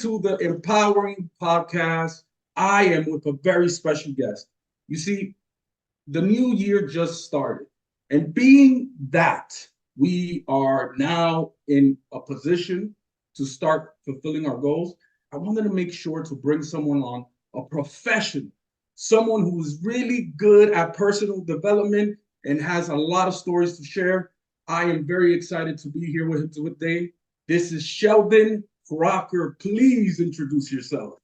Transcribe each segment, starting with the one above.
to the Empowering Podcast. I am with a very special guest. You see, the new year just started. And being that we are now in a position to start fulfilling our goals, I wanted to make sure to bring someone on, a professional, someone who is really good at personal development and has a lot of stories to share. I am very excited to be here with him today. This is Sheldon Crocker. Please introduce yourself.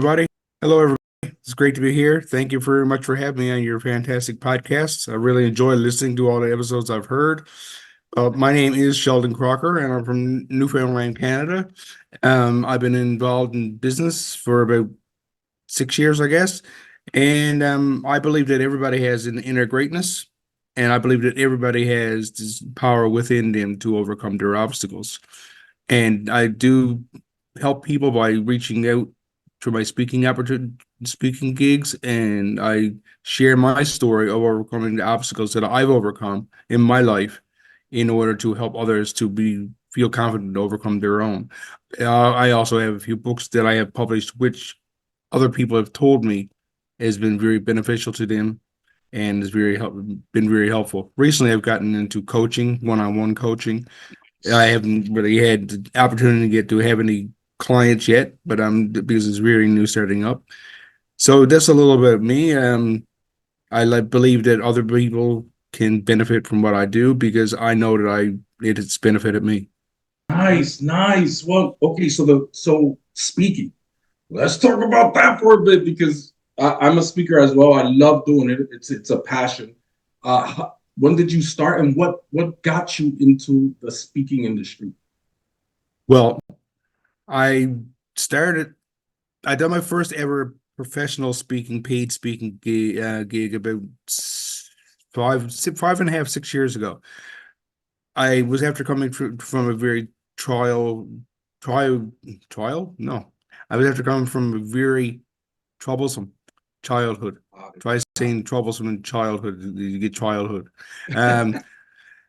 Everybody. Hello, everybody. It's great to be here. Thank you very much for having me on your fantastic podcast. I really enjoy listening to all the episodes I've heard. My name is Sheldon Crocker, and I'm from Newfoundland, Canada. I've been involved in business for about 6 years, I guess. And I believe that everybody has an inner greatness, and I believe that everybody has this power within them to overcome their obstacles. And I do help people by reaching out through my speaking gigs, and I share my story of overcoming the obstacles that I've overcome in my life in order to help others to feel confident to overcome their own. I also have a few books that I have published, which other people have told me has been very beneficial to them and has been very helpful. Recently, I've gotten into coaching, one-on-one coaching. I haven't really had the opportunity to have any clients yet, but because it's very new starting up. So that's a little bit of me. I believe that other people can benefit from what I do because I know that it's benefited me. Nice. Well, okay, so speaking. Let's talk about that for a bit because I'm a speaker as well. I love doing it. It's a passion. When did you start, and what got you into the speaking industry? Well, I done my first ever professional paid speaking gig about 6 years ago. I was after coming from a very trial. No, I was after coming from a very troublesome childhood. Try saying troublesome in childhood, you get childhood.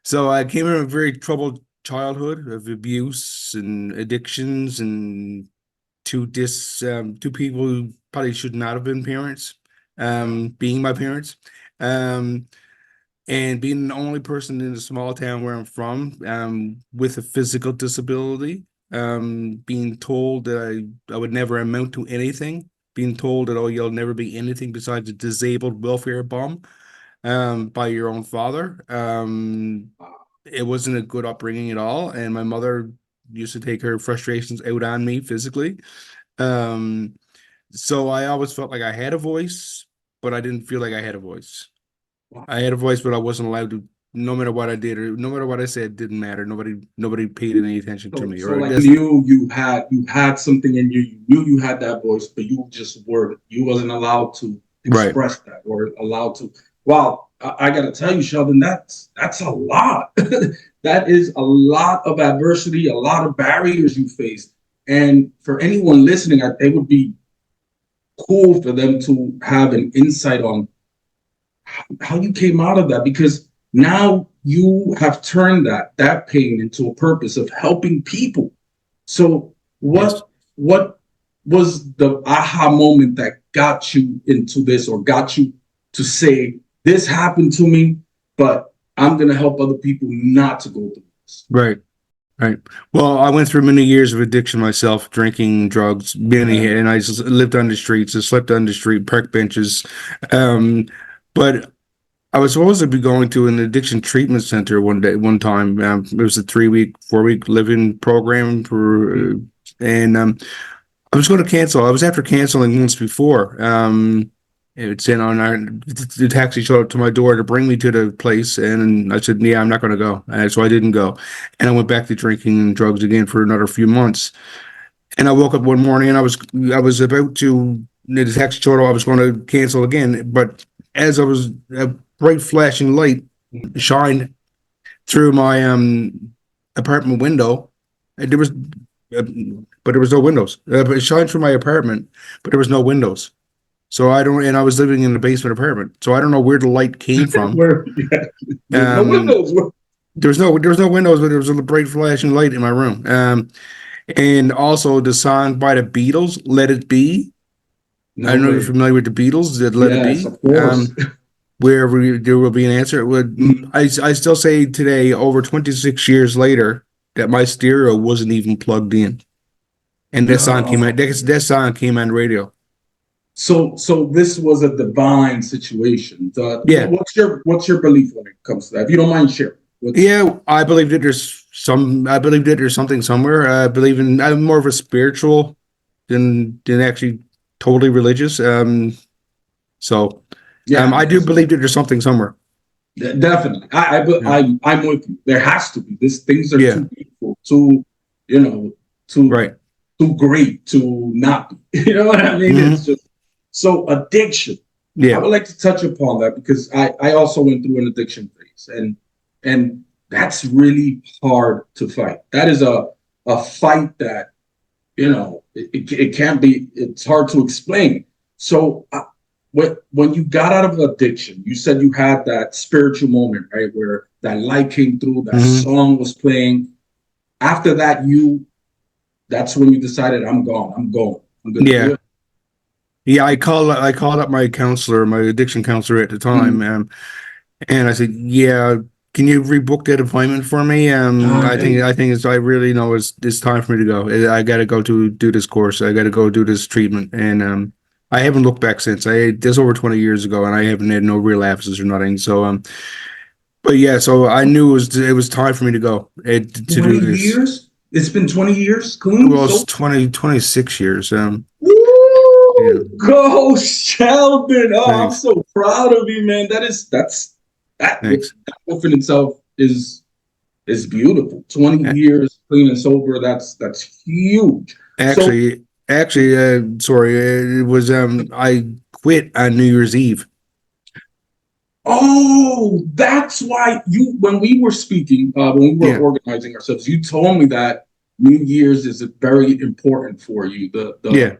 So I came from a very troubled childhood of abuse and addictions, and two people who probably should not have been parents, being my parents, and being the only person in the small town where I'm from, with a physical disability, being told that I would never amount to anything, being told that, oh, you'll never be anything besides a disabled welfare bum, by your own father. It wasn't a good upbringing at all, and my mother used to take her frustrations out on me physically. So I always felt like I had a voice, but I didn't feel like I had a voice. I had a voice, but I wasn't allowed to. No matter what I did or no matter what I said, it didn't matter. Nobody paid any attention to me. So like you had something in you. You knew you had that voice, but you wasn't allowed to express that or allowed to. Wow, I got to tell you, Sheldon, that's a lot. That is a lot of adversity, a lot of barriers you faced. And for anyone listening, it would be cool for them to have an insight on how you came out of that, because now you have turned that pain into a purpose of helping people. So what was the aha moment that got you into this, or got you to say, this happened to me, but I'm going to help other people not to go through this? Right. Well, I went through many years of addiction myself, drinking, drugs, and I just lived on the streets, I slept on the street, park benches. But I was supposed to be going to an addiction treatment center one time. It was a 4-week living program and I was going to cancel. I was after canceling months before. It's in on the taxi showed up to my door to bring me to the place, and I said, "Yeah, I'm not going to go." And so I didn't go, and I went back to drinking and drugs again for another few months. And I woke up one morning, and I was about to. The taxi showed up. I was going to cancel again, but as a bright flashing light shined through my apartment window, and there was no windows. It shined through my apartment, but there was no windows. So and I was living in a basement apartment, so I don't know where the light came from. No windows. There was no windows, but there was a bright flashing light in my room. And also the song by the Beatles, Let It Be. I No don't know if you're way. familiar with the Beatles, that Let It Yes, Be. of course. Wherever there will be an answer, it would. Mhm. I still say today, over 26 years later, that my stereo wasn't even plugged in, and that song came out. No. That song came on radio. So this was a divine situation. Yeah, What's your belief when it comes to that? If you don't mind sharing, what's yeah. I believe that there's some. I believe that there's something somewhere. I believe in. I'm more of a spiritual than actually totally religious. So, yeah, I do because believe that there's something somewhere. definitely, Yeah. I'm with you. There has to be. These things are Yeah. too beautiful, too, you know, too Right. too great to not be. You know what I mean? It's Hmm. just so addiction. I Yeah. would like to touch upon that because I also went through an addiction phase, and that's really hard to fight. That is a fight that it can't be. It's hard to explain. So when you got out of addiction, you said you had that spiritual moment, right, where that light came through, that Hmm. song was playing. After that, that's when you decided, I'm gone. I'm going. I'm gonna do Yeah. it. Yeah. I called up my counselor, my addiction counselor at the time, Mm. and I said, "Yeah, can you rebook that appointment for me? Nice. I think I really know it's time for me to go. I got to go to do this course. I got to go do this treatment." And I haven't looked back since. This over 20 years ago, and I haven't had no relapses or nothing. So but yeah, so I knew it was time for me to go to do 20 this. years? It's been 20 years clean? Well, it's So 26 years. Yeah, woo! Go Sheldon. Oh, I'm thanks, so proud of you, man. thanks. That within itself is beautiful. 20 A- years clean and sober, that's huge. So Actually, sorry, it was I quit on New Year's Eve. oh, that's why you when we were speaking, when we were Yeah, organizing ourselves, you told me that New Year's is very important for you. The yeah,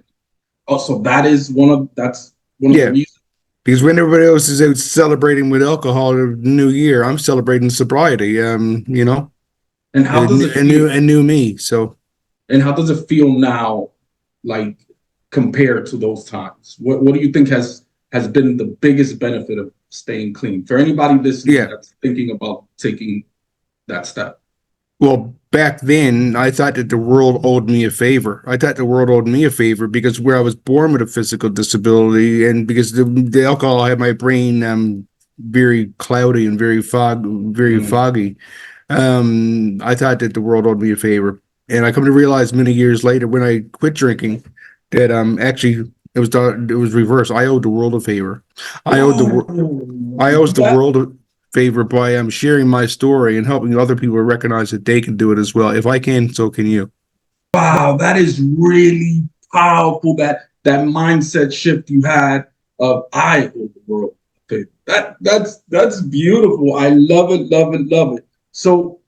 also that's one of the yeah. reasons. Because when everybody else is out celebrating with alcohol the New Year, I'm celebrating sobriety. And how does it feel? A new me. So And how does it feel now, like compared to those times? What do you think has been the biggest benefit of staying clean for anybody listening yeah. that's thinking about taking that step? Well, back then, I thought that the world owed me a favor. I thought the world owed me a favor because where I was born with a physical disability, and because the alcohol had my brain very cloudy and very Mm. foggy. I thought that the world owed me a favor, and I come to realize many years later when I quit drinking that actually it was reversed. I owed the world a favor. I owed the wor- I Oh, owed the world a favor by sharing my story and helping other people recognize that they can do it as well. If I can, so can you. wow, that is really powerful. That mindset shift you had of I owe the world. Okay, that's beautiful. I love it, love it, love it. So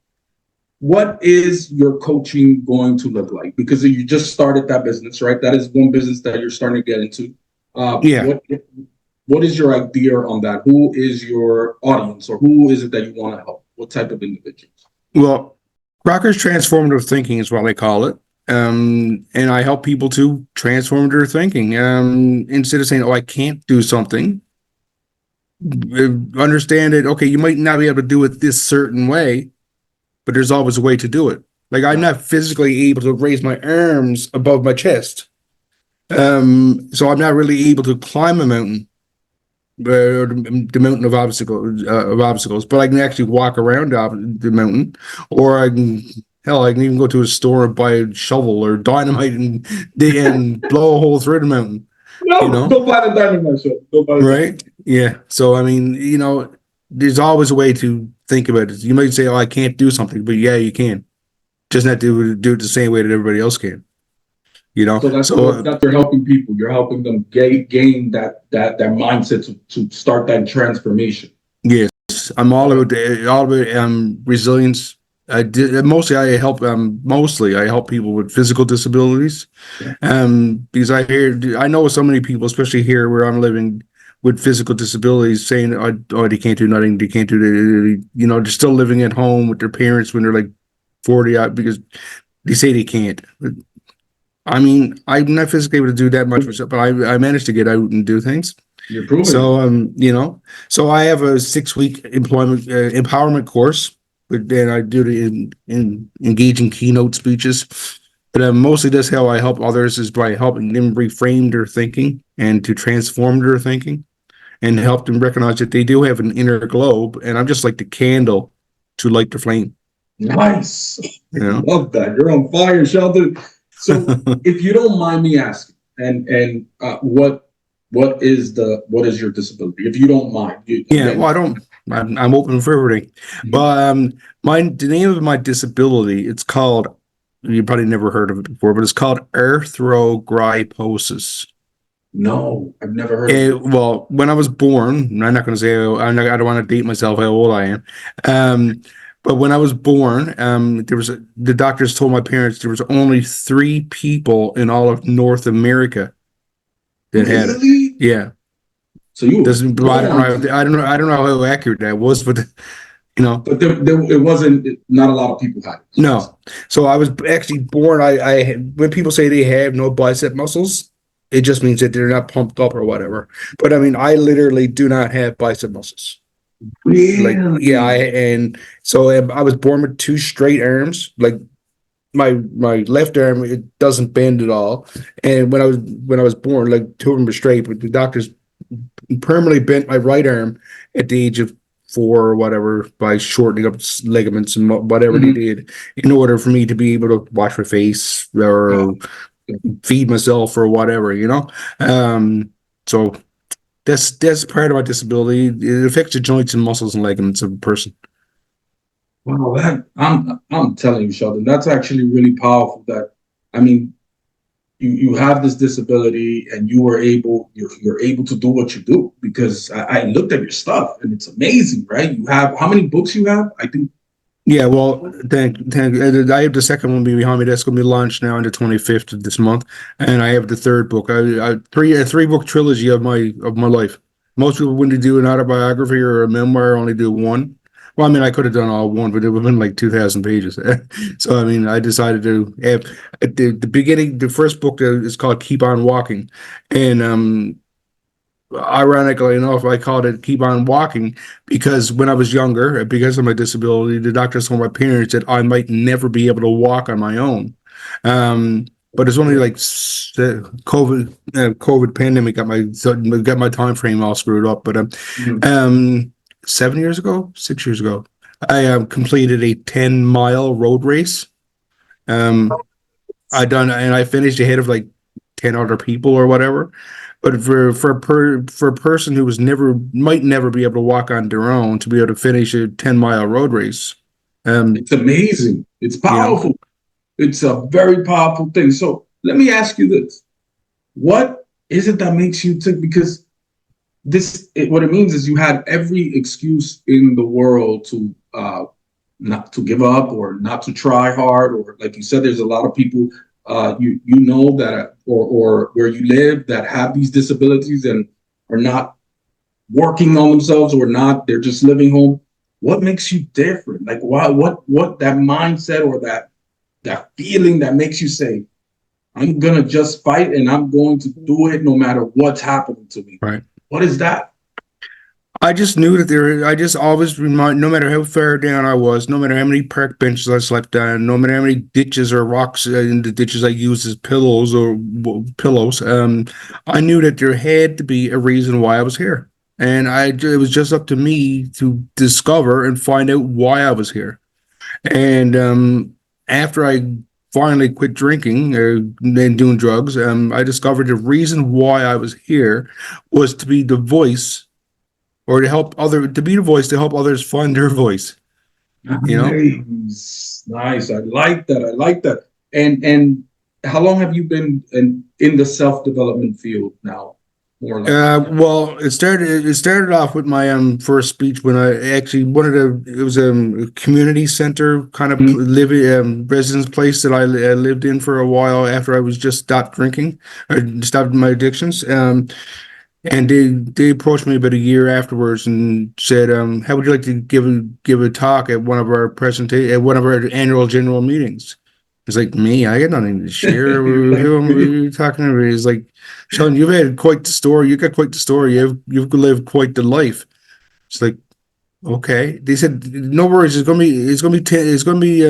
what is your coaching going to look like? Because you just started that business, right? That is one business that you're starting to get into. Yeah. What is your idea on that? Who is your audience, or who is it that you want to help? What type of individuals? Well, Crocker's transformative thinking is what I call it. And I help people to transform their thinking. Instead of saying, "Oh, I can't do something," understand that, okay, you might not be able to do it this certain way, but there's always a way to do it. Like I'm Right. not physically able to raise my arms above my chest. So I'm not really able to climb a mountain, the mountain of obstacles, but I can actually walk around the mountain, or I can even go to a store and buy a shovel or dynamite and blow a hole through the mountain, you No, know? don't buy the dynamite show. Don't buy the dynamite. Right? Yeah. So I mean, there's always a way to think about it. You might say, "Oh, I can't do something," but yeah, you can. Just not do it the same way that everybody else can. So So that's you're helping people. You're helping them gain that mindset to start that transformation. yes, I'm Uh, all about resilience. Mostly I help people with physical disabilities. yeah. Because I know so many people, especially here where I'm living, with physical disabilities, saying, "Oh, they can't do nothing. They can't do," they're still living at home with their parents when they're like 40 out because They say they can't. I mean, I'm not physically able to do that much myself, but I managed to get out and do things. You're proving So, it. so I have a 6-week employment empowerment course, but then I do the in engaging keynote speeches. But mostly that's how I help others is by helping them reframe their thinking and to transform their thinking and help them recognize that they do have an inner globe, and I'm just like the candle to light the flame. Nice. You know? Love that. You're on fire, Sheldon. So, if you don't mind me asking, and what is your disability? If you don't mind. Yeah, well, I don't. I'm open for everything. Mhm. But the name of my disability, it's called. You probably never heard of it before, but it's called arthrogryposis. No, I've never heard of it. Well, when I was born, I'm not going to say I don't want to date myself how old I am. But when I was born, the doctors told my parents there was only 3 people in all of North America that had it. Really? Yeah. So you were Doesn't I don't born, know. I don't know how accurate that was, but but it wasn't. Not a lot of people had it. no. So I was actually born. When people say they have no bicep muscles, it just means that they're not pumped up or whatever. But I mean, I literally do not have bicep muscles. Like, yeah, Really? and so I was born with 2 straight arms. Like my left arm, it doesn't bend at all. And when I was born, like 2 of them were straight, but the doctors permanently bent my right arm at the age of 4 or whatever by shortening up ligaments and whatever they Mhm. did in order for me to be able to wash my face or Wow. feed myself or whatever, you know. So that's part of my disability. It affects the joints and muscles and ligaments of a person. Wow, that I'm telling you, Sheldon, that's actually really powerful. That I mean, you have this disability and you're able to do what you do because I looked at your stuff and it's amazing, right? You have how many books you have? I think Yeah, well, thank. I have the second one behind me. That's going to be launched now on the 25th of this month, and I have the third book. A 3-book trilogy of my life. Most people, when they do an autobiography or a memoir, only do one. Well, I mean, I could have done all one, but it would have been like 2,000 pages. So, I mean, I decided to have at the beginning. The first book is called "Keep on Walking," and ironically enough, I called it "Keep on Walking" because when I was younger, because of my disability, the doctors told my parents that I might never be able to walk on my own. But it's only like the COVID pandemic got my time frame all screwed up. But Mhm. um, 7 years ago, 6 years ago, I completed a 10-mile road race. Um, I finished ahead of like 10 other people or whatever. But for a person who might never be able to walk on their own to be able to finish a 10-mile road race, um, it's amazing. It's you know, powerful. It's a very powerful thing. So let me ask you this: what is it that makes you tick? Because what it means is you had every excuse in the world to not to give up or not to try hard, or like you said, there's a lot of people you know that or where you live that have these disabilities and are not working on themselves or not, they're just living home. What makes you different? Like why what that mindset or that feeling that makes you say, I'm gonna just fight and I'm going to do it no matter what's happening to me. right. What is that? I just knew that I just always remind, no matter how far down I was, no matter how many park benches I slept on, no matter how many ditches or rocks in the ditches I used as pillows pillows, I knew that there had to be a reason why I was here. And it was just up to me to discover and find out why I was here. And after I finally quit drinking and doing drugs, I discovered the reason why I was here was to be the voice or to be the voice to help others find their voice, you know? Nice. I like that. I like that. And how long have you been in the self development field now? More or less. Well, it started off with my first speech when I actually it was a community center kind of Mhm. living residence place that I lived in for a while after I was just stopped drinking or stopped my addictions. And they approached me about a year afterwards and said, "How would you like to give a talk at one of our annual general meetings?" It's like, me, I got nothing to share. Who are you talking about? He's like, Sheldon, you've had quite the story. You got quite the story. You've lived quite the life. It's like, okay. They said, no worries. It's gonna be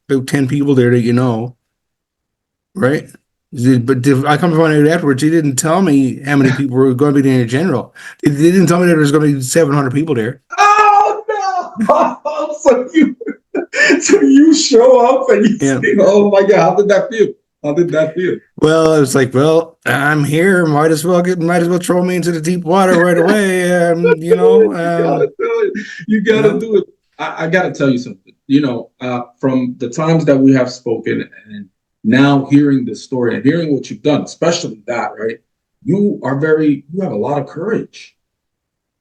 about 10 people there that you know, right? But I come to find out afterwards, he didn't tell me how many people were going to be there in general. They didn't tell me that there was going to be 700 people there. Oh no! So you show up and you say, "Oh my God, how did that feel? How did that feel?" Well, I was like, well, I'm here. Might as well throw me into the deep water right away. You gotta do it. You gotta do it. I gotta tell you something. From the times that we have spoken and now hearing this story and hearing what you've done, especially that, right? You have a lot of courage.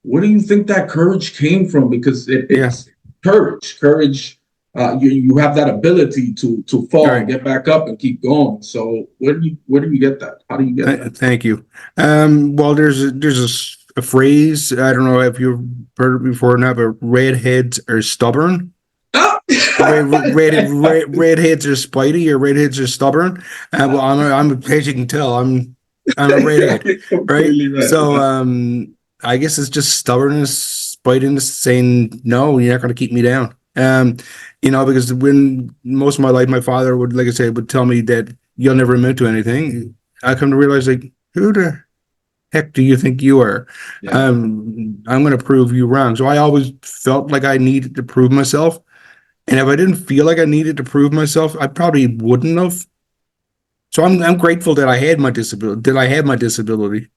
Where do you think that courage came from? Because it's courage. Courage. You have that ability to fall and get back up and keep going. So where do you get that? How do you get that? Thank you. Well, there's a phrase. I don't know if you've heard it before or not, but redheads are stubborn. Redheads are spitey, or redheads are stubborn. Well, I'm as you can tell, I'm a redhead, right? So I guess it's just stubbornness, spitiness, saying no, you're not going to keep me down. Because when most of my life, my father would, like I said, would tell me that you'll never amount to anything. I come to realize, like, who the heck do you think you are? Yeah. I'm going to prove you wrong. So I always felt like I needed to prove myself. And if I didn't feel like I needed to prove myself, I probably wouldn't have. So I'm grateful that I had my disability.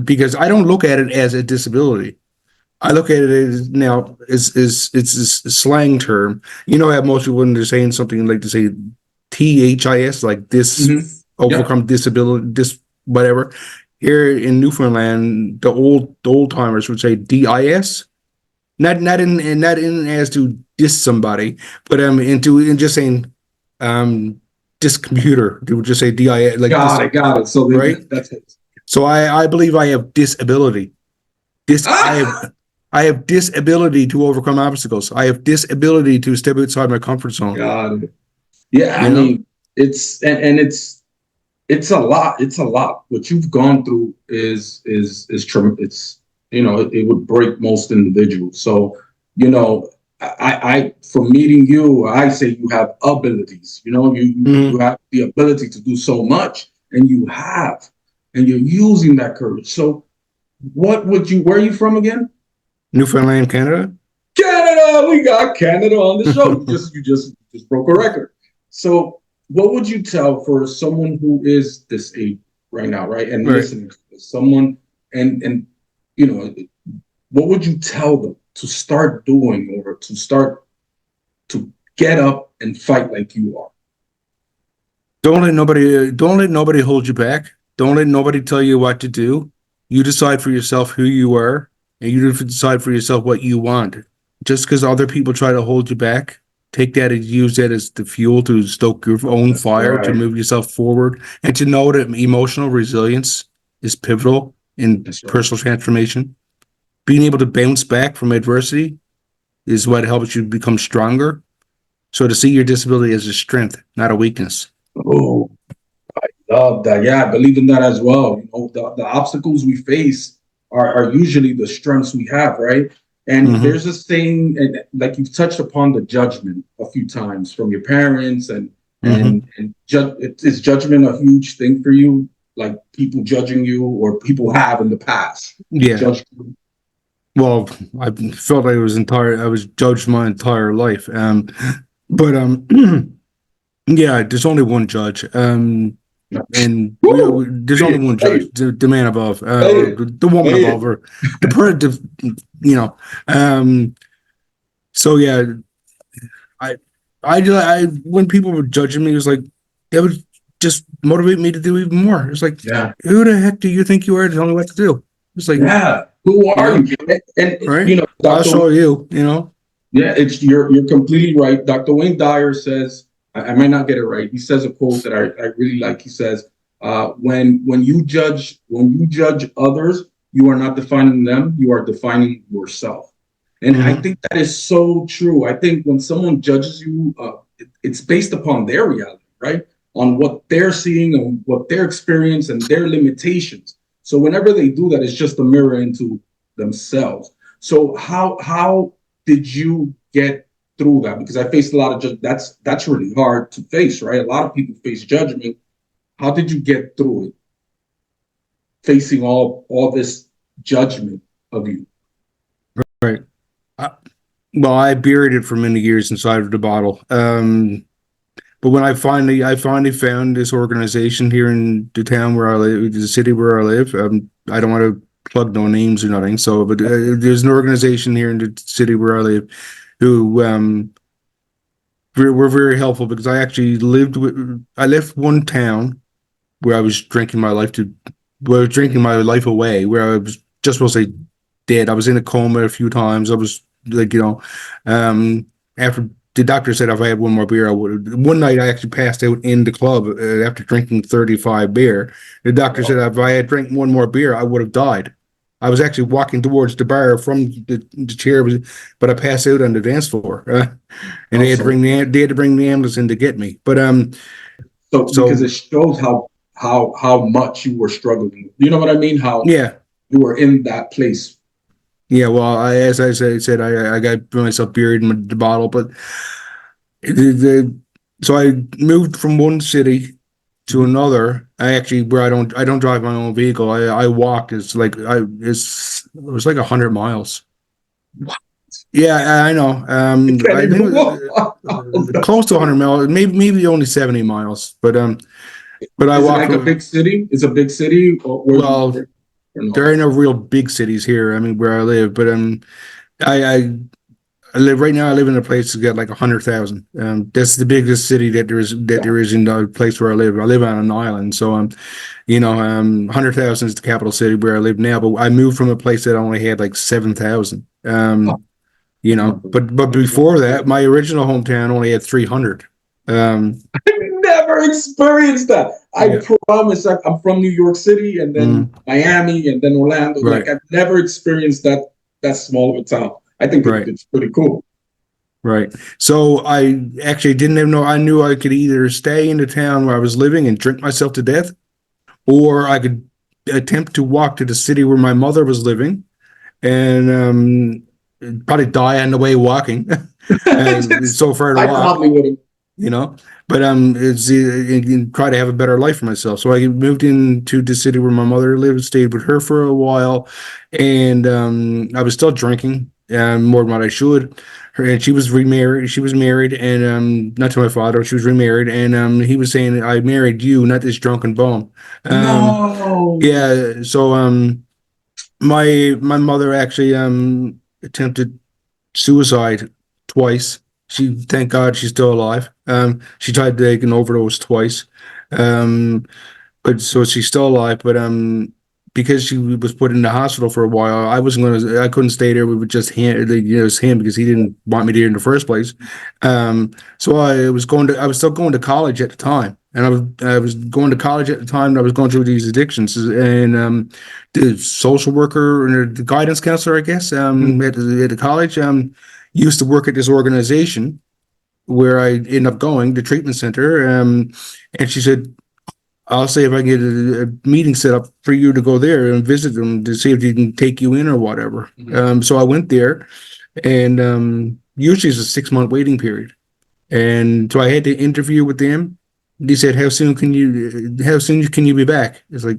Because I don't look at it as a disability. I look at it as now it's a slang term. You know how most people, when they're saying something, like to say THIS, like this, overcome disability, this whatever. Here in Newfoundland, the old timers would say DIS. Not in as to diss somebody, but in just saying this computer. They would just say DIS, like got it. So right? That's it. So I believe I have disability. I have disability to overcome obstacles. I have disability to step outside my comfort zone. Got it. Yeah, I mean, it's a lot. It's a lot. What you've gone through is tremendous. It would break most individuals. So, I from meeting you, I say you have abilities. You have the ability to do so much, and you're using that courage. So, where are you from again? Newfoundland, Canada. Canada, we got Canada on the show. you just broke a record. So, what would you tell for someone who is disabled right now, right? And listening to someone, and what would you tell them to start doing, or to get up and fight like you are? Don't let nobody hold you back. Don't let nobody tell you what to do. You decide for yourself who you are, and you decide for yourself what you want. Just because other people try to hold you back, take that and use that as the fuel to stoke your own fire, to move yourself forward, and to know that emotional resilience is pivotal in personal transformation. Being able to bounce back from adversity is what helps you become stronger. So to see your disability as a strength, not a weakness. Oh, I love that. Yeah, I believe in that as well. The obstacles we face are usually the strengths we have, right? And there's this thing, and like you've touched upon the judgment a few times from your parents, and is judgment a huge thing for you? Like people judging you, or people have in the past? Yeah. Well, I felt I was judged my entire life. Yeah, there's only one judge. And there's only one judge, the man above, the woman above, or So yeah, I when people were judging me, it was like, it would just motivate me to do even more. It's like, who the heck do you think you are to tell me what to do? It's like, who are you? And right? I'll show you. Yeah, you're completely right. Dr. Wayne Dyer says, I might not get it right. He says a quote that I really like. He says, when you judge others, you are not defining them, you are defining yourself. And I think that is so true. I think when someone judges you, it's based upon their reality, right? On what they're seeing and what their experience and their limitations. So whenever they do that, it's just a mirror into themselves. So how did you get through that? Because I faced a lot of that's really hard to face, right? A lot of people face judgment. How did you get through it, facing all this judgment of you? Right. Well, I buried it for many years inside of the bottle. But when I finally found this organization here in the town where I live, the city where I live. I don't want to plug no names or nothing. So, but there's an organization here in the city where I live who were very helpful because I left one town where I was drinking my life to, where I was drinking my life away, where I was just supposed to say dead. I was in a coma a few times. I was like, after the doctor said if I had one more beer, I would. One night I actually passed out in the club after drinking 35 beer. The doctor said if I had drank one more beer, I would have died. I was actually walking towards the bar from the chair, but I passed out on the dance floor, and they had to bring the ambulance in to get me. But so because so it shows how much you were struggling. You know what I mean? How yeah, you were in that place. yeah. Well, as I said, I got myself buried in the bottle, but so I moved from one city to Mhm. another. I actually where I don't drive my own vehicle. I walk. It was like 100 miles. Yeah, I know. I can't I think even it was walk. That's close to 100 crazy. miles. Maybe only 70 miles. But I Is it walk like a from. big city? Is it a big city or where you Well, or no? there are no real big cities here. I mean, where I live, but I I live right now. I live in a place that's got like 100,000. That's the biggest city that Yeah. there is in the place where I live. I live on an island, so 100,000 is the capital city where I live now. But I moved from a place that only had like 7,000. Oh, that's nothing. But That's before nothing. that, my original hometown only had 300. Um, Never experienced that. I yeah, promise. I'm from New York City and then mm, Miami and then Orlando. Like right, I've never experienced that small of a town. I think right. it's pretty cool. Right. So I actually didn't even know. I knew I could either stay in the town where I was living and drink myself to death, or I could attempt to walk to the city where my mother was living and probably die on the way walking. It's so far to I walk, probably would have. you know. But it's try to have a better life for myself. So I moved into the city where my mother lived, stayed with her for a while, and I was still drinking more than what I should. And she was remarried. She was married, and not to my father. She was remarried, and he was saying, "I married you, not this drunken bum." Um, No. yeah. So my mother actually attempted suicide twice. Thank God, she's still alive. She tried to take an overdose twice. Um, but so she's still alive. But because she was put in the hospital for a while, I couldn't stay there with just him, it's him because he didn't want me there in the first place. So I was still going to college at the time. And I was going to college at the time. And I was going through these addictions, and the social worker and the guidance counselor, I guess, at the college, used to work at this organization where I ended up going, the treatment center. And she said, I'll say if I get a meeting set up for you to go there and visit them to see if they can take you in or whatever. Mhm. So I went there, and usually it's a 6 month waiting period. And so I had to interview with them. They said, how soon can you be back? It's like,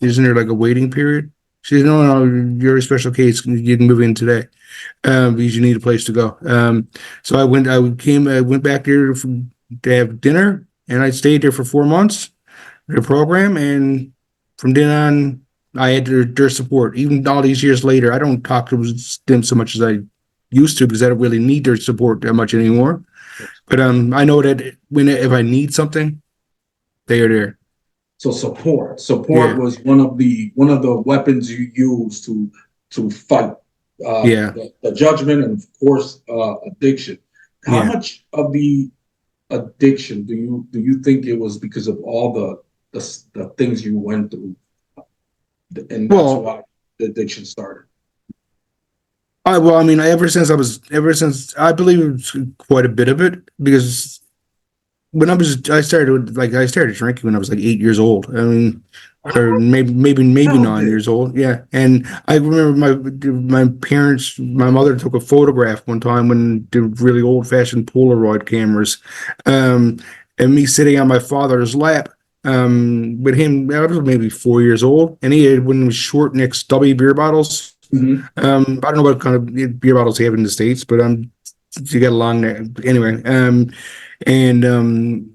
isn't there like a waiting period? She said, no, you're a special case. You can move in today, because you need a place to go. So I went back there to have dinner, and I stayed there for 4 months, the program, and from then on, I had their support. Even all these years later, I don't talk to them so much as I used to because I don't really need their support that much anymore. But I know that if I need something, they are there. So support Yeah, was one of the weapons you used to fight yeah, the judgment and of course addiction. How yeah. much of the addiction do you think it was because of all the things you went through, and that's Well, why the addiction started? Well, I mean, ever since I believe it was quite a bit of it because I started drinking when I was like 8 years old. I mean, or maybe Hell, 9 years old. Yeah, and I remember my mother took a photograph one time when the really old fashioned Polaroid cameras, um, and me sitting on my father's lap. With him, I was maybe 4 years old, and he had one of those short neck stubby beer bottles. Mhm. I don't know what kind of beer bottles they have in the States, but you got a long neck anyway. And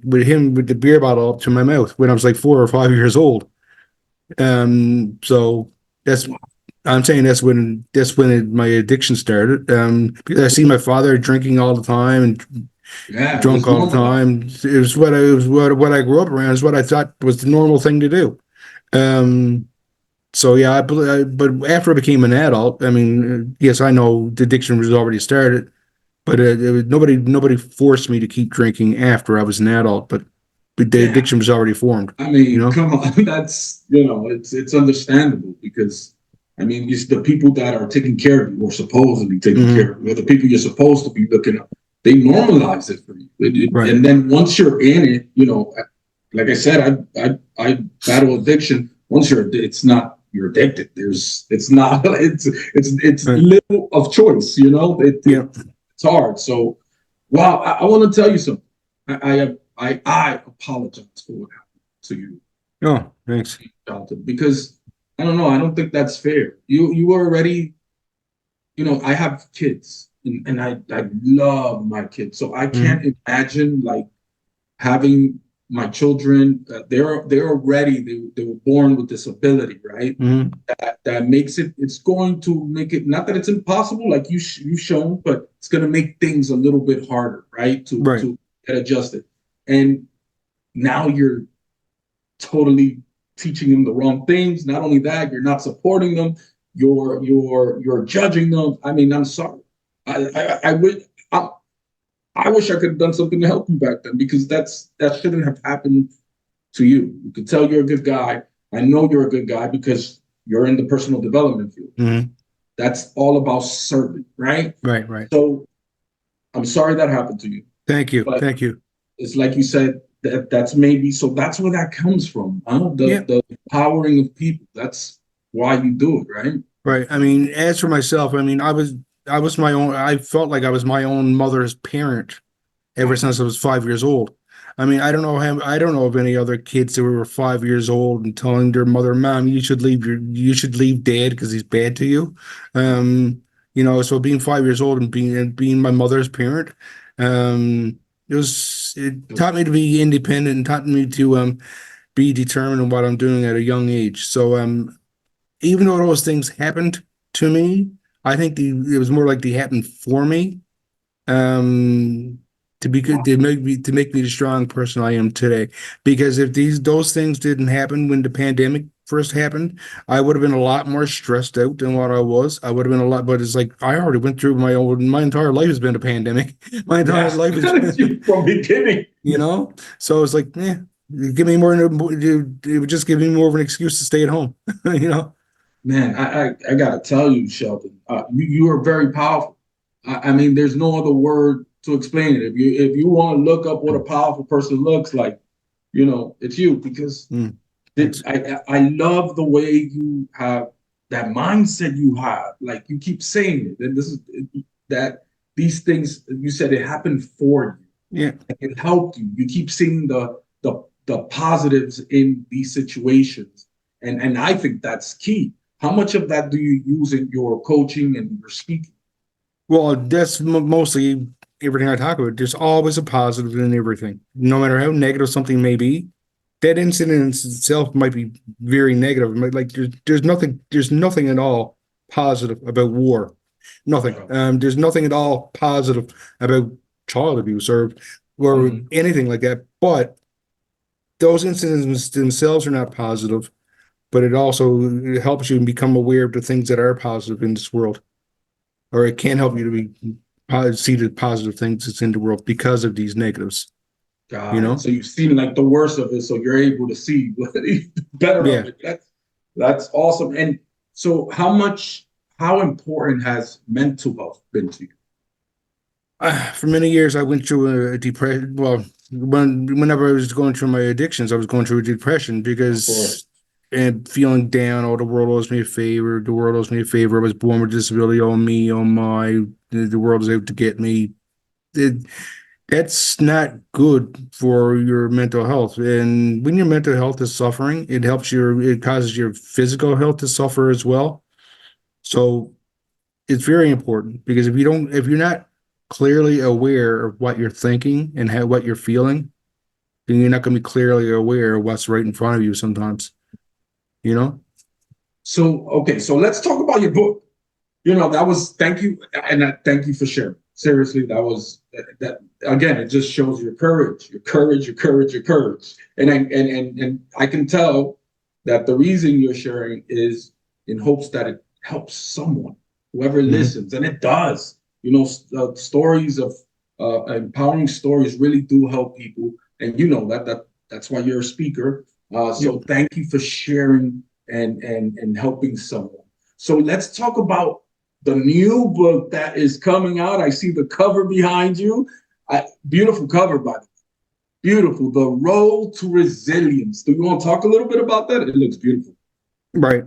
with him with the beer bottle up to my mouth when I was like 4 or 5 years old. So that's I'm saying my addiction started. Because I see my father drinking all the time and Yeah, it drunk was all the normalized. time. It was what I grew up around. Is what I thought was the normal thing to do. Um, so yeah, but after I became an adult, I mean, yes, I know the addiction was already started, but nobody forced me to keep drinking after I was an adult. But the Yeah, addiction was already formed. I mean, You come on, that's it's understandable because I mean, it's the people that are taking care of you or supposedly taking know. care of you, or the people you're supposed to be looking up, they normalize it for you. Right. And then once you're in it, like I said, I battle addiction. Once it's not you're addicted. It's not it's Right. little of choice. Yeah. It's hard. So, wow, I want to tell you something. I apologize for what happened to you, Oh, thanks. Dalton, because I don't know. I don't think that's fair. You were already, I have kids, and I love my kids, so I Hmm. can't imagine like having my children. They're already they were born with this ability, right? Hmm. That makes it's going to make it not that it's impossible, like you've shown, but it's going to make things a little bit harder, right? To Right. get adjusted, and now you're totally teaching them the wrong things. Not only that, you're not supporting them. You're judging them. I mean, I'm sorry. I would. I wish I could have done something to help you back then because that shouldn't have happened to you. You could tell you're a good guy. I know you're a good guy because you're in the personal development field. Hmm. That's all about serving, right? Right. Right. So I'm sorry that happened to you, Thank you. but Thank you. it's like you said, that's maybe so that's where that comes from, huh? Yeah. The empowering of people. That's why you do it, right? Right. I mean, as for myself, I mean, I was my own. I felt like I was my own mother's parent ever since I was 5 years old. I mean, I don't know of any other kids that were 5 years old and telling their mother, "Mom, you should leave Dad because he's bad to you." Um, so being 5 years old and being my mother's parent, it taught me to be independent and taught me to be determined in what I'm doing at a young age. So even though those things happened to me, I think it was more like they happened for me, um, to be good, to make me the strong person I am today. Because if those things didn't happen when the pandemic first happened, I would have been a lot more stressed out than what I was. I would have been a lot, but it's like I already went through my entire life has been a pandemic. My entire Yeah, life has been, from beginning. So it's like, give me more. It would just give me more of an excuse to stay at home, you know. Man, I gotta tell you, Sheldon, you are very powerful. I mean, there's no other word to explain it. If you want to look up what a powerful person looks like, it's you because Mm, thanks. I love the way you have that mindset you have. Like you keep saying it, and this is that these things you said it happened for you. Yeah. It helped you. You keep seeing the positives in these situations, and I think that's key. How much of that do you use in your coaching and your speaking? Well, that's mostly everything I talk about. There's always a positive in everything, no matter how negative something may be. That incident in itself might be very negative. Like there's nothing at all positive about war. Nothing. There's nothing at all positive about child abuse or Mhm. anything like that. But those incidents themselves are not positive. But it helps you become aware of the things that are positive in this world, or it can help you to see the positive things that's in the world because of these negatives. You Got it. know? So you've seen like the worst of it, so you're able to see better of Yeah. it. That's awesome. And so, how important has mental health been to you? For many years, I went through a depression. Well, whenever I was going through my addictions, I was going through a depression Of course. because and feeling down. Oh, the world owes me a favor. The world owes me a favor. I was born with a disability. Oh me. Oh my. The world is out to get me. It, that's not good for your mental health. And when your mental health is suffering, it causes your physical health to suffer as well. So it's very important because if you're not clearly aware of what you're thinking and what you're feeling, then you're not going to be clearly aware of what's right in front of you sometimes, you know? So, okay, so let's talk about your book. That was, thank you. And thank you for sharing. Seriously, that again, it just shows your courage, your courage, your courage, your courage. And I can tell that the reason you're sharing is in hopes that it helps someone, whoever listens, and it does. Stories of empowering stories really do help people, and that's why you're a speaker. So thank you for sharing and helping someone. So let's talk about the new book that is coming out. I see the cover behind you. Beautiful cover, by the way. Beautiful. The Road to Resilience. Do you want to talk a little bit about that? It looks beautiful. Right.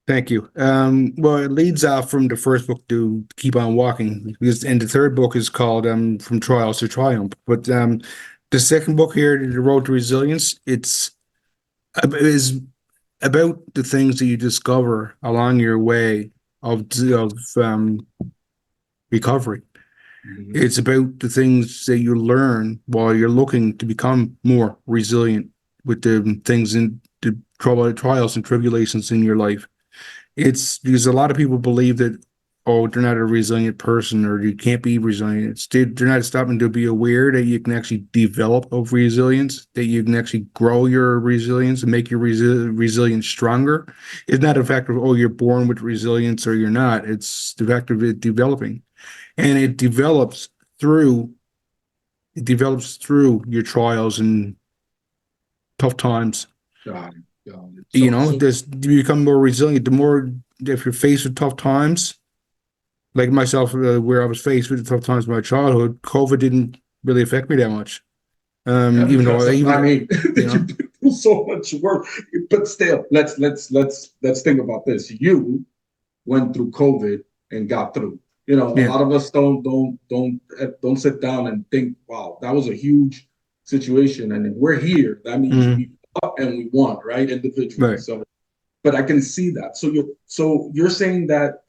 Thank you. Well, it leads off from the first book to Keep On Walking, and the third book is called From Trials to Triumph. But the second book here, The Road to Resilience, is about the things that you discover along your way of recovery. Mm-hmm. It's about the things that you learn while you're looking to become more resilient with the things in the trials and tribulations in your life. It's because a lot of people believe that, oh, they're not a resilient person or you can't be resilient. They're not stopping to be aware that you can actually develop of resilience, that you can actually grow your resilience and make your resilience stronger. It's not a fact of, oh, you're born with resilience or you're not. It's the fact of it developing. And it develops through your trials and tough times. Got it. Got it. This you become more resilient. The more if you're faced with tough times, like myself, where I was faced with tough times in my childhood, COVID didn't really affect me that much. Even though you do so much work, but still, let's think about this. You went through COVID and got through. A lot of us don't sit down and think, wow, that was a huge situation, and if we're here, that means we up and we won, right? Individually. Right. So, but I can see that. So you're saying that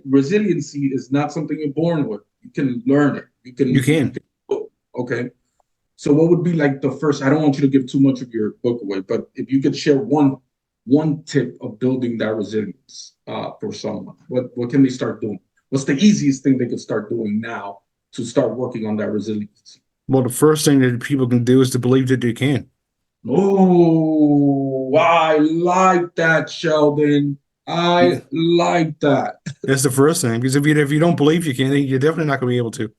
resiliency is not something you're born with. You can learn it. You can. Okay. So what would be like the first? I don't want you to give too much of your book away, but if you could share one tip of building that resilience for someone, what can they start doing? What's the easiest thing they could start doing now to start working on that resilience? Well, the first thing that people can do is to believe that they can. Oh, I like that, Sheldon. I like that. That's the first thing, because if you don't believe you can, you're definitely not going to be able to.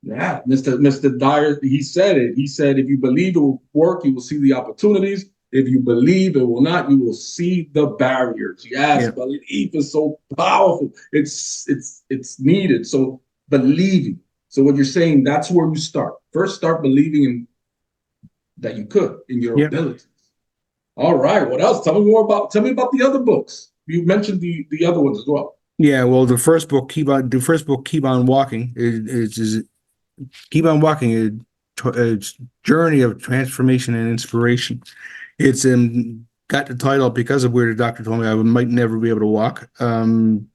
Yeah, Mr. Dyer, he said it. He said, if you believe it will work, you will see the opportunities. If you believe it will not, you will see the barriers. Yes, belief is so powerful. It's needed. So believing. So what you're saying, that's where you start. First, start believing in that you could in your abilities. All right. What else? Tell me about the other books. You mentioned the other ones as well. Yeah. Well, the first book, Keep On Walking, is Keep On Walking, a journey of transformation and inspiration. It's got the title because of where the doctor told me I might never be able to walk. And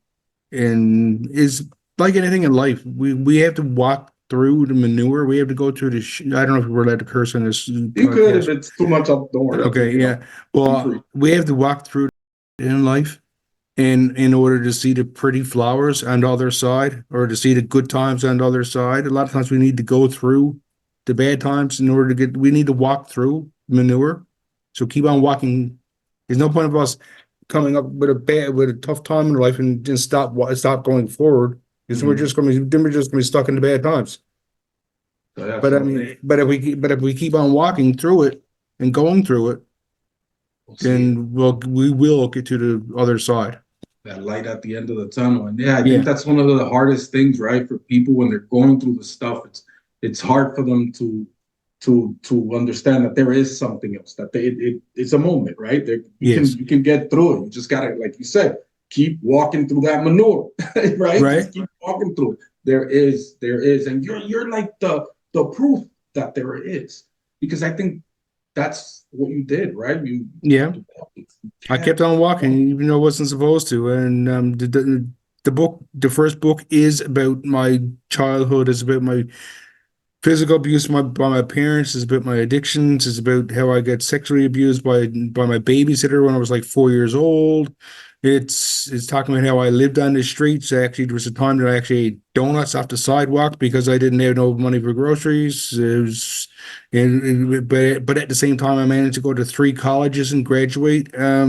is like anything in life, we have to walk through the manure. We have to go through the. I don't know if we're allowed to curse on this. You could if it's too much up. Don't worry. Okay, yeah. Well, we have to walk through in life, in order to see the pretty flowers on the other side, or to see the good times on the other side. A lot of times we need to go through the bad times in order to get. We need to walk through manure. So keep on walking. There's no point of us coming up with a tough time in life and just stop going forward. Because we're just going to be stuck in the bad times. But if we keep on walking through it and going through it, then we will get to the other side. that light at the end of the tunnel. And yeah, I think Yeah. that's one of the hardest things, right, for people when they're going through the stuff. It's hard for them to understand that there is something else. That it's a moment, right? There, Yes. you can get through it. You just gotta, like you said, keep walking through that manure, right? Right. Just keep walking through it. There is, and you're like the proof that there is, because I think that's what you did, right? Yeah. You I kept kept on walking, even though I wasn't supposed to. And the book, the first book, is about my childhood. It's about my physical abuse by my parents. It's about my addictions. It's about how I got sexually abused by my babysitter when I was like 4 years old. It's talking about how I lived on the streets. Actually, there was a time that I actually ate donuts off the sidewalk because I didn't have no money for groceries. It was, but at the same time, I managed to go to 3 colleges and graduate. Yeah.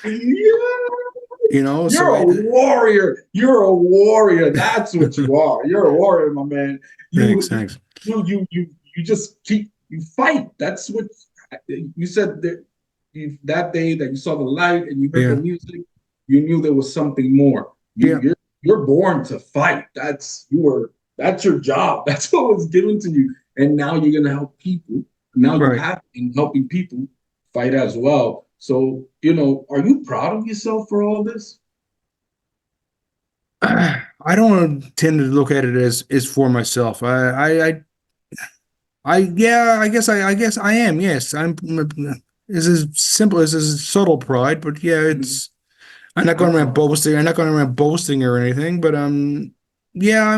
So You're a warrior. You're a warrior. That's what you are. You're a warrior, my man. You thanks, thanks. you just keep you fight. That's what you said that that day that you saw the light and you heard the Yeah, music, you knew there was something more. yeah, You're born to fight. That's your job. That's what was given to you. And now you're gonna help people. Now you right. have been helping people fight as well. So, are you proud of yourself for all this? I don't tend to look at it as for myself. Yeah, I guess I am. Yes, I'm. It's as simple as subtle pride, but yeah, Mhm. it's. I'm not going I'm around proud. boasting. I'm not going around boasting or anything, but yeah,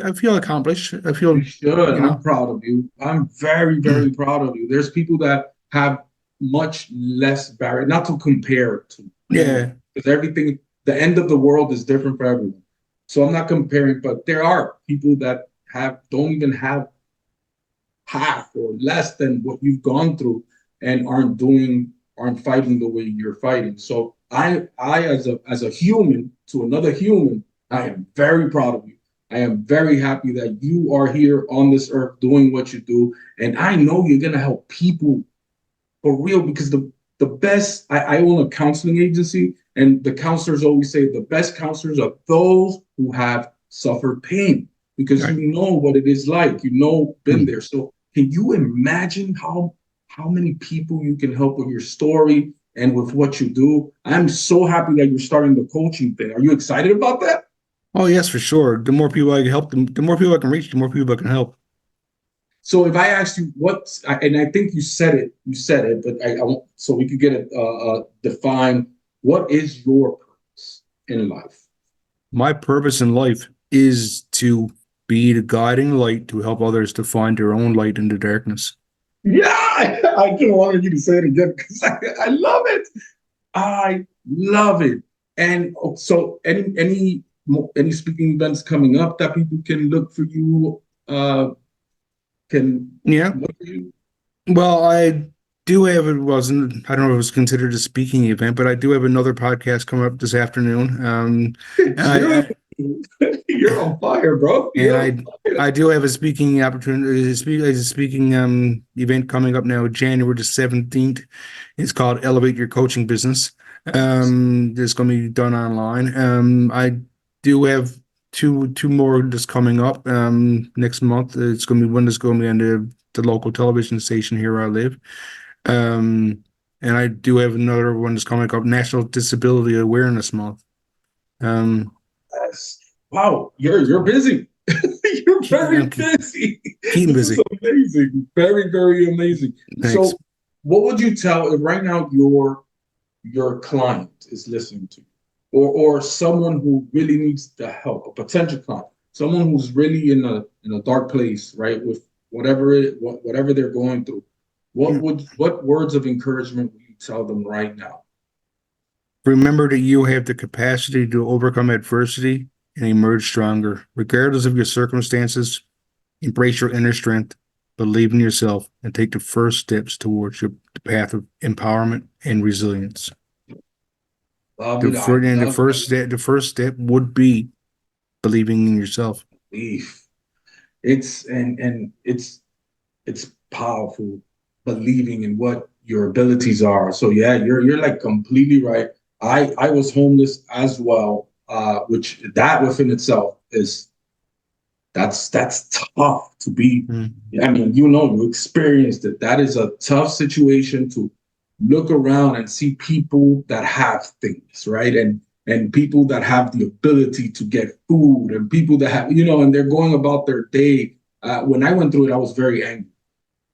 I feel accomplished. I feel, You should. you I'm know, proud of you. I'm very, very proud of you. There's people that have much less barrier, not to compare to anyone, yeah, because everything, the end of the world is different for everyone. So I'm not comparing, but there are people that don't even have half or less than what you've gone through and aren't fighting the way you're fighting. So I as a human to another human, I am very proud of you. I am very happy that you are here on this earth doing what you do. And I know you're gonna help people for real, because the best, I own a counseling agency, and the counselors always say the best counselors are those who have suffered pain, because right. you know what it is like, been there. So can you imagine how many people you can help with your story and with what you do? I'm so happy that you're starting the coaching thing. Are you excited about that? Oh yes, for sure. The more people I can help, the more people I can reach, the more people I can help. So if I asked you and I think you said it, but I want, so we could get it defined. What is your purpose in life? My purpose in life is to be the guiding light to help others to find their own light in the darkness. Yeah, I just wanted you to say it again because I love it. I love it. And so, any speaking events coming up that people can look for you, can Yeah. look for you. Well, I do have it wasn't I don't know if it was considered a speaking event, but I do have another podcast coming up this afternoon. And You're you're on fire, bro. and You're on fire. I do have a speaking opportunity, a speaking event coming up now, January the 17th. It's called Elevate Your Coaching Business. It's going to be done online. I do have two more just coming up next month. It's going to be one that's going to be on the local television station here where I live. And I do have another one that's coming up, National Disability Awareness Month. Um, Yes. Wow, you're busy. You're very I'm busy. keeping This is busy. amazing. Very, very amazing. Thanks. So, what would you tell if right now your client is listening to you, or someone who really needs the help, a potential client, someone who's really in a dark place, right, with whatever they're going through, what words of encouragement would you tell them right now? Remember that you have the capacity to overcome adversity and emerge stronger, regardless of your circumstances. Embrace your inner strength, believe in yourself, and take the first steps towards the path of empowerment and resilience. Love it. I love it. The first step would be believing in yourself. Belief. It's powerful, believing in what your abilities are. So yeah, you're like completely right. I was homeless as well, which that within itself is that's tough to be. Mm. I mean, you experienced it. That is a tough situation to look around and see people that have things, right? And people that have the ability to get food, and people that have, and they're going about their day. When I went through it, I was very angry.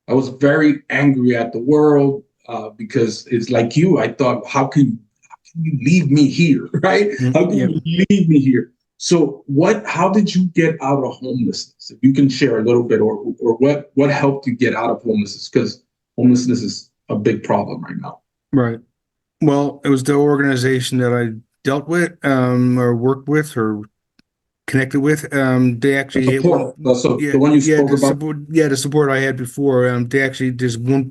I was very angry at the world, because it's like you. I thought, how can you leave me here, right? How can Yep. you leave me here? So how did you get out of homelessness? If you can share a little bit, or what helped you get out of homelessness? Because homelessness is a big problem right now. Right. Well, it was the organization that I dealt with, or worked with, or connected with. They The actually support, yeah, the one you spoke about. the support I had before. They actually, there's one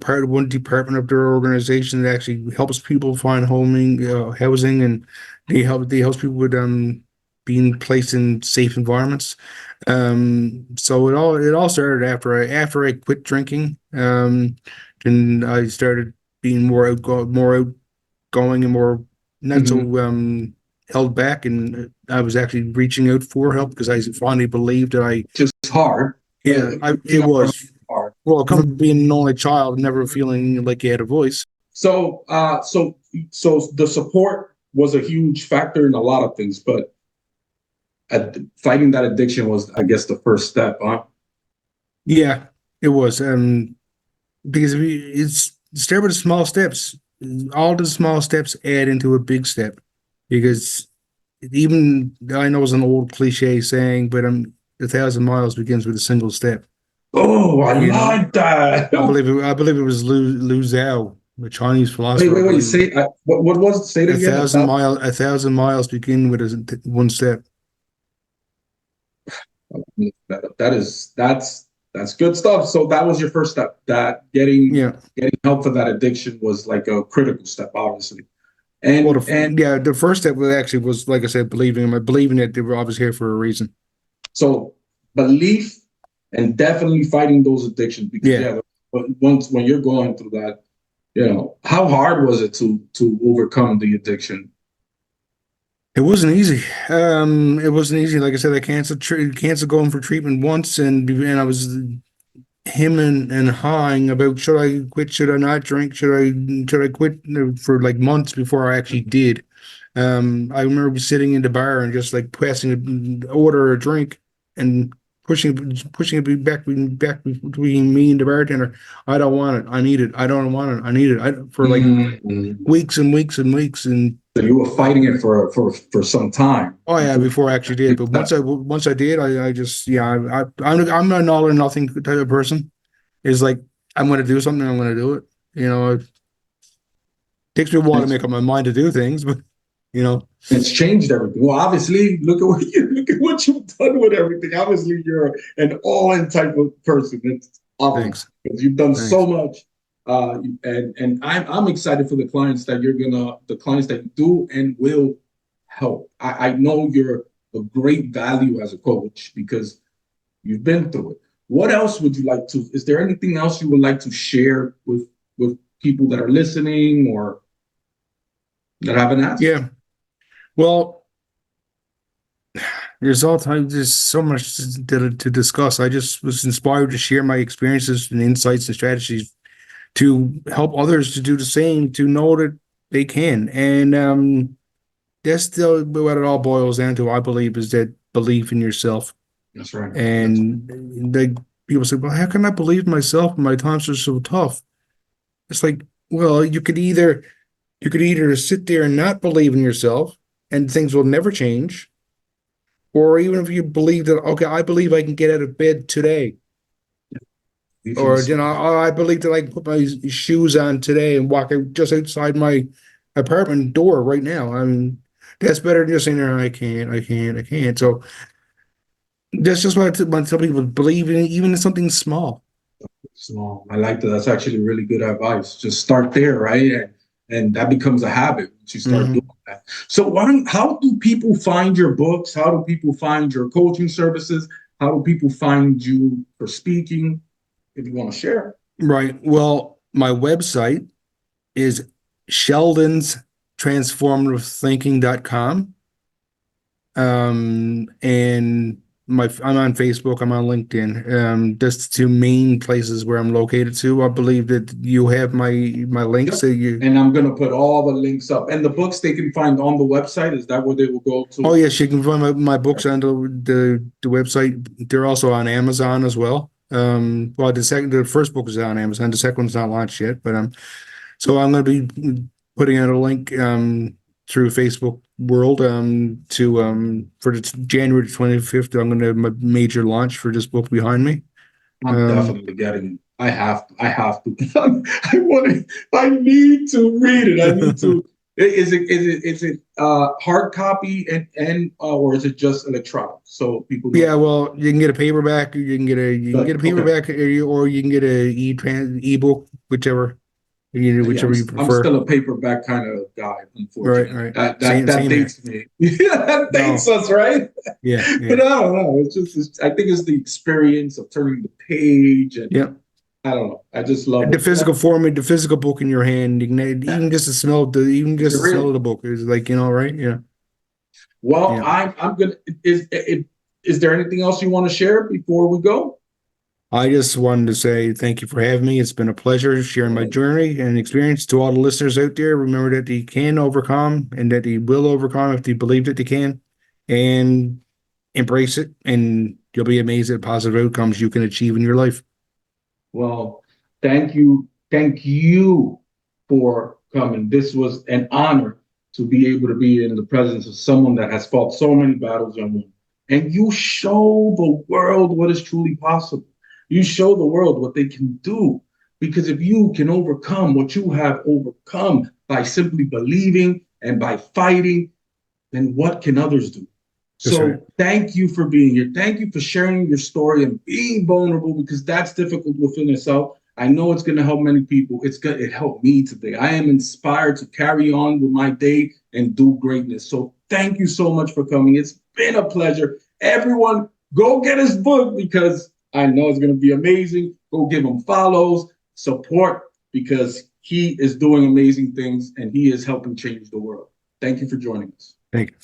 department of their organization that actually helps people find housing, and they help people with being placed in safe environments. So it all started after I quit drinking. And I started being more outgoing, and more not so Mhm. held back, and I was actually reaching out for help because I finally believed that Just hard. yeah, it Being out from was, hard. well, coming from being an only child, never feeling like you had a voice. So the support was a huge factor in a lot of things, but fighting that addiction was, I guess, the first step, huh? Yeah, it was, because it's start with the small steps. All the small steps add into a big step, because even I know it's an old cliche saying, but 1,000 miles begins with a single step. Oh, I You know, like that. I believe it was Lu Zhao, a Chinese Wait, philosopher. I wait, wait. believe Say, what was it? Say it again. 1,000 miles begin with one step. That's good stuff. So that was your first step. That getting Yeah. help for that addiction was like a critical step, obviously. Well, And the first step was, like I said, believing that they were always here for a reason. so belief, and definitely fighting those addictions, because Yeah. yeah, when you're going through that, how hard was it to overcome the addiction? It wasn't easy. It wasn't easy. Like I said, I canceled going for treatment once, and I was hemming and hawing about, should I quit? Should I not drink? Should I quit, for like months before I actually did. I remember sitting in the bar and just like pressing order a drink, and pushing it back between me and the bartender. I don't want it. I need it. I don't want it. I need it. For like Mhm. weeks and weeks and weeks. And So you were fighting it for some time oh yeah, before before I actually did. But that. once I did, I just, yeah, I'm an all or nothing type of person. Is like, I'm going to do something, I'm going to do it. It takes me a while to It's, make up my mind to do things, but you know, it's changed everything. Well, obviously, look at what you've done with everything. Obviously, you're an all-in type of person. It's obvious thanks, because you've done so thanks. much. And I'm excited for the clients that you do and will help. I know you're a great value as a coach because you've been through it. What else would you like to? Is there anything else you would like to share with people that are listening or that haven't asked? Yeah. Well, there's so much to discuss. I just was inspired to share my experiences and insights and strategies to help others to do the same, to know that they can. And that's still what it all boils down to, I believe, is that belief in yourself. That's right. That's And they people say, well, how can I believe in myself when my times are so tough? It's like, well, you could either sit there and not believe in yourself, and things will never change. Or even if you believe that, okay, I believe I can get out of bed today. belief in Or, yourself. oh, I believe that I can put my shoes on today and walk out just outside my apartment door right now. I mean, that's better than just saying, "No, I can't, I can't, I can't." So that's just what I tell people: believe in, even in something small. So I like that. That's actually really good advice. Just start there, right? And that becomes a habit once you start doing Hmm. that. So how do people find your books? How do people find your coaching services? How do people find you for speaking? If you want to share. Right. Well, my website is Sheldon's transformativethinking.com. And I'm on Facebook, I'm on LinkedIn. Just two main places where I'm located to. I believe that you have my links that you. And I'm gonna put all the links up. And the books they can find on the website. Is that where they will go to? Oh yes, you can find my books on the website. They're also on Amazon as well. Well, the first book is on Amazon. The second one's not launched yet, but so I'm going to be putting out a link through Facebook World to for the January 25th. I'm going to have my major launch for this book behind me. I'm definitely getting it. I have to. I need to read it. I need to. Is it hard copy and or is it just electronic? So people know. Yeah, well, you can get a paperback, you can get a paperback, or you can get a ebook, whichever whichever you I'm prefer. still a paperback kind of guy, unfortunately. Right. That Same dates me. That dates us, right? Yeah. But I don't know. I think it's the experience of turning the page, and I don't know. I just love the physical form, the physical book in your hand. Even just the smell of the book is like, right? Yeah. Well, I'm gonna. Is there anything else you want to share before we go? I just wanted to say thank you for having me. It's been a pleasure sharing my journey and experience to all the listeners out there. Remember that they can overcome and that they will overcome if they believe that they can, and embrace it. And you'll be amazed at positive outcomes you can achieve in your life. Well, thank you. Thank you for coming. This was an honor to be able to be in the presence of someone that has fought so many battles, young man. And you show the world what is truly possible. You show the world what they can do. Because if you can overcome what you have overcome by simply believing and by fighting, then what can others do? So thank you for being here. Thank you for sharing your story and being vulnerable, because that's difficult within itself. I know it's going to help many people. It helped me today. I am inspired to carry on with my day and do greatness. So thank you so much for coming. It's been a pleasure. Everyone, go get his book, because I know it's going to be amazing. Go give him follows, support, because he is doing amazing things and he is helping change the world. Thank you for joining us. Thank you.